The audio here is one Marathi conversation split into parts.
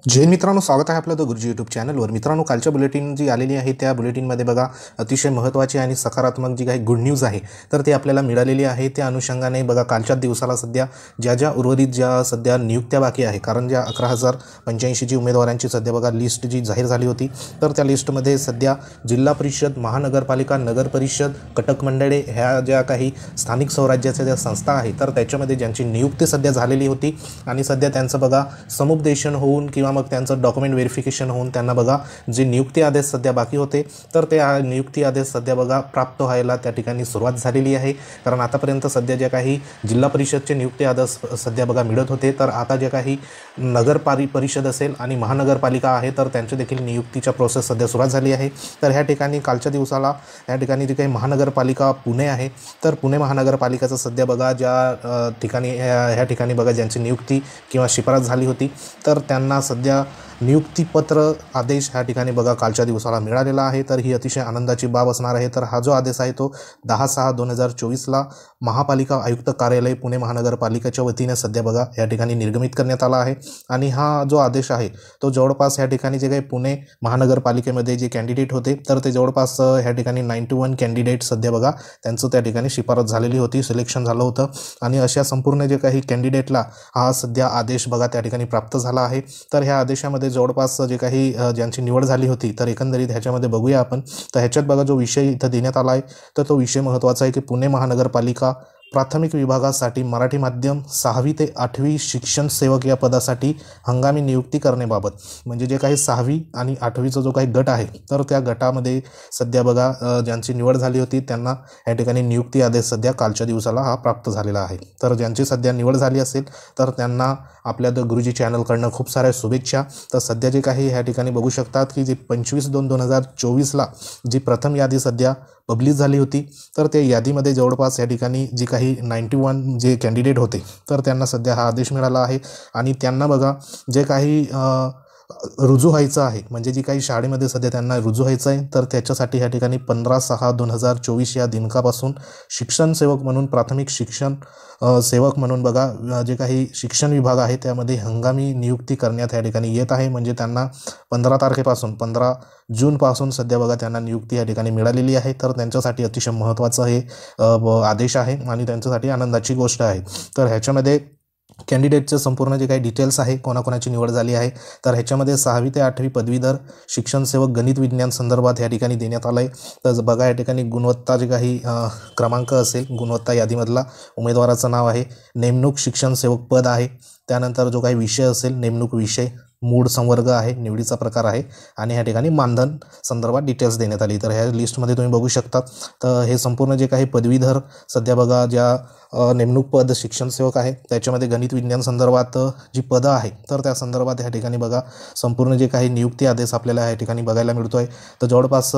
जय मित्रांनो, स्वागत आहे आपलं द गुरुजी यूट्यूब चॅनलवर। मित्रांनो, कालच्या बुलेटिन जी आलेली आहे त्या बुलेटिनमध्ये बघा अतिशय महत्त्वाची आणि सकारात्मक जी काही गुड न्यूज आहे तर ते आपल्याला मिळालेली आहे। त्या अनुषंगाने बघा कालच्या दिवसाला सध्या ज्या उर्वरित ज्या सध्या नियुक्त्या बाकी आहे, कारण ज्या 11,085 जी उमेदवारांची सध्या बघा लिस्ट जी जाहीर झाली होती तर त्या लिस्टमध्ये सध्या जिल्हा परिषद, महानगरपालिका, नगर परिषद, कटक मंडळे ह्या ज्या काही स्थानिक स्वराज्याच्या ज्या संस्था आहे तर त्याच्यामध्ये ज्यांची नियुक्ती सध्या झालेली होती आणि सध्या त्यांचं बघा समुपदेशन होऊन किंवा मग त्यांचं डॉक्युमेंट व्हेरिफिकेशन होऊन त्यांना बघा जे नियुक्ती आदेश सध्या बाकी होते तर ते नियुक्ती आदेश सध्या बघा प्राप्त व्हायला त्या ठिकाणी सुरुवात झालेली आहे। कारण आतापर्यंत सध्या जे काही जिल्हा परिषदचे नियुक्ती आदेश सध्या बघा मिळत होते तर आता जे काही नगर परिषद असेल आणि महानगरपालिका आहे तर त्यांची देखील नियुक्तीच्या प्रोसेस सध्या सुरुवात झाली आहे। तर ह्या ठिकाणी कालच्या दिवसाला या ठिकाणी जी काही महानगरपालिका पुणे आहे तर पुणे महानगरपालिकेचं सध्या बघा ज्या ठिकाणी ह्या ठिकाणी बघा ज्यांची नियुक्ती किंवा शिफारस झाली होती तर त्यांना सध्या नियुक्तीपत्र आदेश ह्या ठिकाणी बघा कालच्या दिवसाला मिळालेला आहे। तर ही अतिशय आनंदाची बाब असणार आहे। तर हा जो आदेश आहे तो 10/6/2024ला महापालिका आयुक्त कार्यालय पुणे महानगरपालिकेच्या वतीने सध्या बघा या ठिकाणी निर्गमित करण्यात आला आहे। आणि हा जो आदेश आहे तो जवळपास या ठिकाणी जे काही पुणे महानगरपालिकेमध्ये जे कॅन्डिडेट होते तर ते जवळपास ह्या ठिकाणी 91 कॅन्डिडेट सध्या बघा त्यांचं त्या ठिकाणी शिफारस झालेली होती, सिलेक्शन झालं होतं आणि अशा संपूर्ण जे काही कॅन्डिडेटला हा सध्या आदेश बघा त्या ठिकाणी प्राप्त झाला आहे। तर ह्या आदेशामध्ये जवळपास जे काही ज्यांची निवड झाली होती तर एकंदरीत ह्याच्यामध्ये बघूया आपण। तर ह्याच्यात बघा जो विषय इथं देण्यात आला आहे तर तो विषय महत्त्वाचा आहे की पुणे महानगरपालिका प्राथमिक विभागासाठी मराठी माध्यम 6वी ते 8वी शिक्षण सेवक या पदासाठी हंगामी नियुक्ती करण्याबाबत, म्हणजे जे काही 6वी आणि 8वीचा जो काही गट आहे तर त्या गटामध्ये सध्या बघा ज्यांची निवड झाली होती त्यांना या ठिकाणी नियुक्ती आदेश सध्या कालच्या दिवसाला हा प्राप्त झालेला आहे। तर ज्यांची सध्या निवड झाली असेल तर त्यांना आपल्या द गुरुजी चॅनलकडनं खूप साऱ्या शुभेच्छा। तर सध्या जे काही ह्या ठिकाणी बघू शकतात की जी 25/2/2024ला जी प्रथम यादी सध्या पब्लिश झाली होती तर त्या यादीमध्ये जवळपास या ठिकाणी जी काही 91 जे कॅन्डिडेट होते तर त्यांना सध्या हा आदेश मिळाला आहे। आणि त्यांना बघा जे काही रुजू व्हायचं आहे, म्हणजे जी काही शाळेमध्ये सध्या त्यांना रुजू व्हायचं आहे तर त्याच्यासाठी ह्या ठिकाणी 15/6/2024 या दिनांकापासून शिक्षण सेवक म्हणून प्राथमिक शिक्षण सेवक म्हणून बघा जे काही शिक्षण विभाग आहे त्यामध्ये हंगामी नियुक्ती करण्यात या ठिकाणी येत आहे। म्हणजे त्यांना 15 तारखेपासून 15 जूनपासून सध्या बघा त्यांना नियुक्ती या ठिकाणी मिळालेली आहे। तर त्यांच्यासाठी अतिशय महत्त्वाचं हे आदेश आहे आणि त्यांच्यासाठी आनंदाची गोष्ट आहे। तर ह्याच्यामध्ये कॅन्डिडेटचे संपूर्ण जे काही डिटेल्स आहे, कोणाकोणाची निवड झाली आहे तर ह्याच्यामध्ये 6वी ते 8वी पदवीधर शिक्षण सेवक गणित विज्ञान संदर्भात या ठिकाणी देण्यात आलं आहे। तर बघा या ठिकाणी गुणवत्ता जे काही क्रमांक असेल, गुणवत्ता यादीमधला उमेदवाराचं नाव आहे, नेमणूक शिक्षण सेवक पद आहे, त्यानंतर जो काही विषय असेल नेमणूक विषय, मूळ संवर्ग आहे, निवडीचा प्रकार आहे आणि ह्या ठिकाणी मानधन संदर्भात डिटेल्स देण्यात आली। तर ह्या लिस्टमध्ये तुम्ही बघू शकता। तर हे संपूर्ण जे काही पदवीधर सध्या बघा ज्या नेमणूक पद शिक्षण सेवक आहे त्याच्यामध्ये गणित विज्ञान संदर्भात जी पदं आहे तर त्या संदर्भात ह्या ठिकाणी बघा संपूर्ण जे काही नियुक्ती आदेश आपल्याला या ठिकाणी बघायला मिळतो आहे। तर जवळपास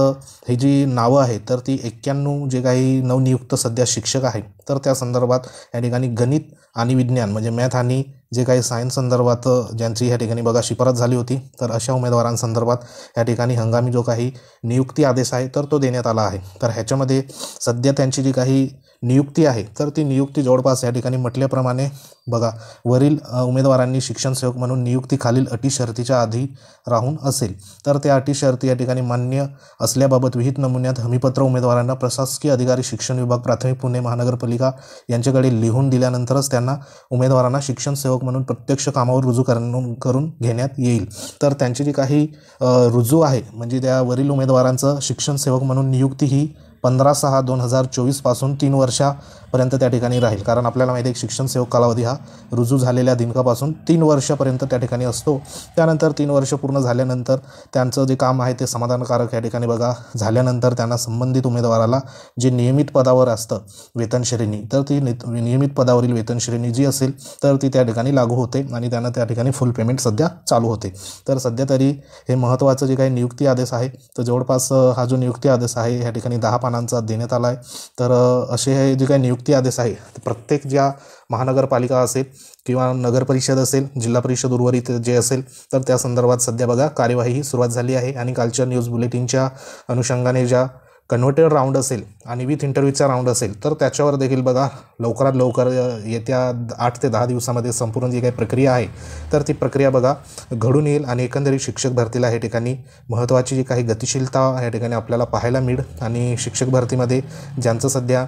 ही जी नावं आहे तर ती 91 जे काही नवनियुक्त सध्या शिक्षक आहे तर त्या संदर्भात या ठिकाणी गणित आणि विज्ञान म्हणजे मॅथ आणि जे काही सायन्स संदर्भात ज्यांची ह्या ठिकाणी बघा शिफारस झाली होती तर अशा उमेदवारांसंदर्भात या ठिकाणी हंगामी जो काही नियुक्ती आदेश आहे तर तो देण्यात आला आहे। तर ह्याच्यामध्ये सध्या त्यांची जी काही नियुक्ती आहे तर ती नियुक्ती जवळपास या ठिकाणी म्हटल्याप्रमाणे बघा वरील उमेदवारांनी शिक्षण सेवक म्हणून नियुक्ती खालील अटी शर्तीच्या आधी राहून असेल तर त्या अटी शर्ती या ठिकाणी मान्य असल्याबाबत विहित नमुन्यात हमीपत्र उमेदवारांना प्रशासकीय अधिकारी शिक्षण विभाग प्राथमिक पुणे महानगरपालिका यांच्याकडे लिहून दिल्यानंतरच त्यांना उमेदवारांना शिक्षण सेवक म्हणून प्रत्यक्ष कामावर रुजू करून घेण्यात येईल। तर त्यांची जी काही रुजू आहे म्हणजे त्या वरील उमेदवारांचं शिक्षण सेवक म्हणून नियुक्ती ही 15/6/2024 पासून 3 वर्षापर्यंत त्या ठिकाणी राहील। कारण आपल्याला माहिती आहे शिक्षण सेवक कालावधी हा रुजू झालेल्या दिनांकापासून 3 वर्षापर्यंत त्या ठिकाणी असतो। त्यानंतर 3 वर्ष पूर्ण झाल्यानंतर त्यांचं जे काम आहे ते समाधानकारक या ठिकाणी बघा झाल्यानंतर त्यांना संबंधित उमेदवाराला जे नियमित पदावर असतं वेतन श्रेणी तर ती नियमित पदावरील वेतन श्रेणी जी असेल तर ती त्या ठिकाणी लागू होते आणि त्यांना त्या ठिकाणी फुल पेमेंट सध्या चालू होते। तर सध्या तरी हे महत्त्वाचं जे काही नियुक्ती आदेश आहे तर जवळपास हा जो नियुक्ती आदेश आहे या ठिकाणी 10 पानांचा देण्यात आला आहे। तर असे हे जे काही नियुक्ती आदेश आहे प्रत्येक ज्या महानगरपालिका असेल किंवा नगर परिषद असेल, जिल्हा परिषद उर्वरित जे असेल तर त्या संदर्भात सध्या बघा कार्यवाही सुरुवात झाली आहे। आणि कालच्या न्यूज बुलेटिनच्या अनुषंगाने ज्या कन्व्हर्टेड राऊंड असेल आणि विथ इंटरव्ह्यूचा राऊंड असेल तर त्याच्यावर देखील बघा लवकरात लवकर येत्या 8 ते 10 दिवसामध्ये संपूर्ण जी काही प्रक्रिया आहे तर ती प्रक्रिया बघा घडून येईल आणि एकंदरीत शिक्षक भरतीला या ठिकाणी महत्त्वाची जी काही गतिशीलता या ठिकाणी आपल्याला पाहायला मिळेल आणि शिक्षक भरतीमध्ये ज्यांचं सध्या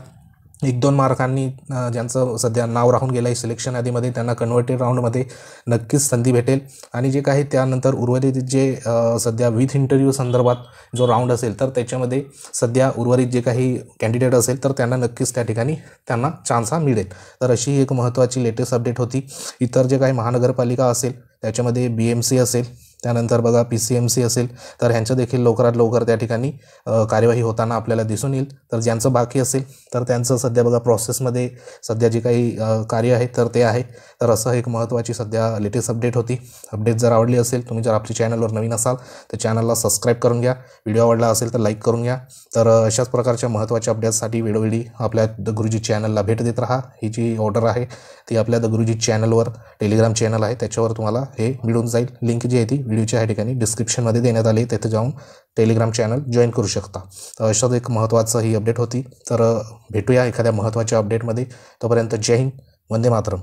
1-2 मार्कांनी ज्यांचं सध्या नाव राहून गेलं आहे सिलेक्शन यादीमध्ये त्यांना कन्व्हर्टेड राऊंडमध्ये नक्कीच संधी भेटेल आणि जे काही त्यानंतर उर्वरित जे सध्या विथ इंटरव्ह्यू संदर्भात जो राऊंड असेल तर त्याच्यामध्ये सध्या उर्वरित जे काही कॅन्डिडेट असेल तर त्यांना नक्कीच त्या ठिकाणी त्यांना चान्स हा मिळेल. तर अशी एक महत्त्वाची लेटेस्ट अपडेट होती. इतर जे काही महानगरपालिका असेल त्याच्यामध्ये BMC असेल त्यानंतर बघा PCMC असेल तर ह्यांचं देखील लवकरात लवकर त्या ठिकाणी कार्यवाही होताना आपल्याला दिसून येईल. तर ज्यांचं बाकी असेल तर त्यांचं सध्या बघा प्रोसेसमध्ये सध्या जे काही कार्य आहे तर ते आहे. तर असं एक महत्त्वाची सध्या लेटेस्ट अपडेट होती. अपडेट जर आवडली असेल तुम्ही जर आपल्या चॅनलवर नवीन असाल तर चॅनलला सबस्क्राईब करून घ्या. व्हिडिओ आवडला असेल तर लाईक करून घ्या. तर अशाच प्रकारच्या महत्त्वाच्या अपडेट्ससाठी वेळोवेळी आपल्या द गुरुजी चॅनलला भेट देत राहा. ही जी ऑर्डर आहे ती आपल्या द गुरुजी चॅनलवर टेलिग्राम चॅनल आहे त्याच्यावर तुम्हाला हे मिळून जाईल. लिंक जी आहे ती व्हिडिओच्या या ठिकाणी डिस्क्रिप्शनमध्ये देण्यात आली. तिथे जाऊन टेलिग्राम चॅनल जॉईन करू शकता. तर अशाच एक महत्त्वाचं ही अपडेट होती. तर भेटूया एखाद्या महत्त्वाच्या अपडेटमध्ये. तोपर्यंत जय हिंद, वंदे मातरम.